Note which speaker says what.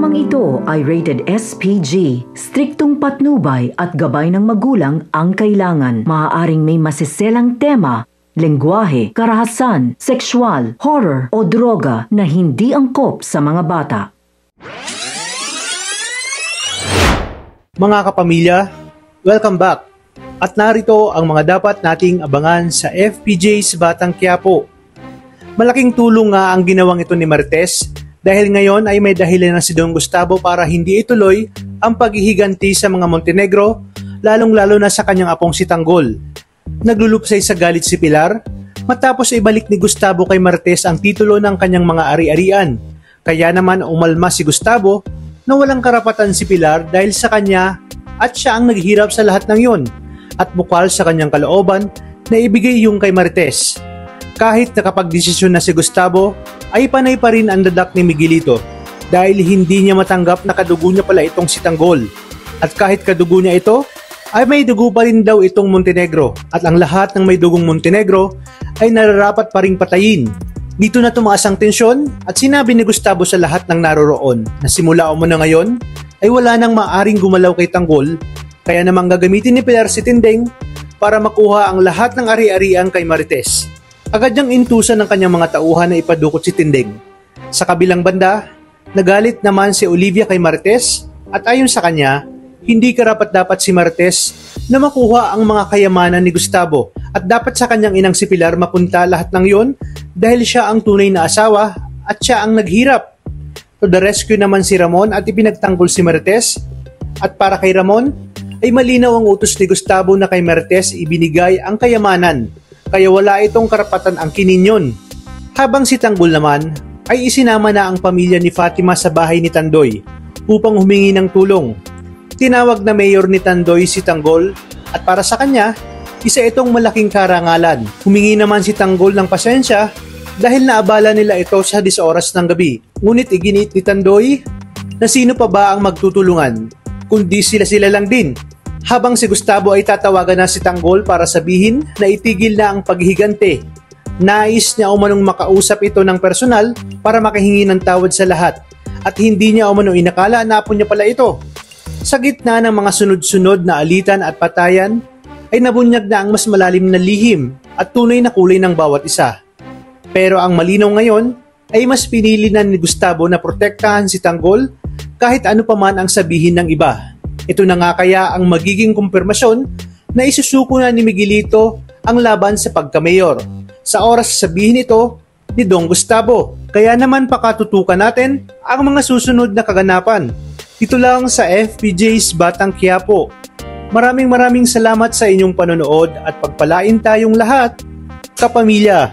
Speaker 1: Programang ito ay rated SPG. Striktong patnubay at gabay ng magulang ang kailangan. Maaaring may masiselang tema, lengguwahe, karahasan, sexual, horror o droga na hindi angkop sa mga bata.
Speaker 2: Mga kapamilya, welcome back! At narito ang mga dapat nating abangan sa FPJ's Batang Quiapo. Malaking tulong nga ang ginawang ito ni Marites dahil ngayon ay may dahilan na si Don Gustavo para hindi ituloy ang paghihiganti sa mga Montenegro, lalong-lalo na sa kanyang apong si Tanggol. Naglulupsay sa galit si Pilar matapos ibalik ni Gustavo kay Marites ang titulo ng kanyang mga ari-arian. Kaya naman umalma si Gustavo na walang karapatan si Pilar dahil sa kanya at siya ang naghihirap sa lahat ng yon at bukal sa kanyang kalooban na ibigay yung kay Marites. Kahit nakapagdesisyon na si Gustavo, ay panay pa rin ang dadak ni Miguelito dahil hindi niya matanggap na kadugo niya pala itong si Tanggol. At kahit kadugo niya ito, ay may dugo pa rin daw itong Montenegro at ang lahat ng may dugong Montenegro ay nararapat pa ring patayin. Dito na tumaas ang tensyon at sinabi ni Gustavo sa lahat ng naroroon na simula umano ngayon ay wala nang maaring gumalaw kay Tanggol, kaya namang gagamitin ni Pilar si Tindeng para makuha ang lahat ng ari-arian kay Marites. Agad niyang intusan ng kanyang mga tauhan na ipadukot si Tindeng. Sa kabilang banda, nagalit naman si Olivia kay Marites at ayon sa kanya, hindi karapat-dapat si Marites na makuha ang mga kayamanan ni Gustavo at dapat sa kanyang inang si Pilar mapunta lahat ng yon dahil siya ang tunay na asawa at siya ang naghirap. To the rescue naman si Ramon at ipinagtanggol si Marites at para kay Ramon ay malinaw ang utos ni Gustavo na kay Marites ibinigay ang kayamanan. Kaya wala itong karapatan ang kininyon. Habang si Tanggol naman ay isinama na ang pamilya ni Fatima sa bahay ni Tandoy upang humingi ng tulong. Tinawag na mayor ni Tandoy si Tanggol at para sa kanya, isa itong malaking karangalan. Humingi naman si Tanggol ng pasensya dahil naabala nila ito sa 10 oras ng gabi. Ngunit iginit ni Tandoy na sino pa ba ang magtutulungan kundi sila lang din. Habang si Gustavo ay tatawagan na si Tanggol para sabihin na itigil na ang paghihigante. Nais niya umanong makausap ito ng personal para makahingi ng tawad sa lahat at hindi niya umano inakala na apo niya pala ito. Sa gitna ng mga sunod-sunod na alitan at patayan ay nabunyag na ang mas malalim na lihim at tunay na kulay ng bawat isa. Pero ang malinaw ngayon ay mas pinili na ni Gustavo na protektahan si Tanggol kahit ano pa man ang sabihin ng iba. Ito na nga kaya ang magiging kumpirmasyon na isusuko na ni Miguelito ang laban sa pagka-mayor. Sa oras sabihin ito ni Don Gustavo. Kaya naman pakatutukan natin ang mga susunod na kaganapan. Dito lang sa FPJ's Batang Quiapo. Maraming salamat sa inyong panonood at pagpalain tayong lahat, kapamilya.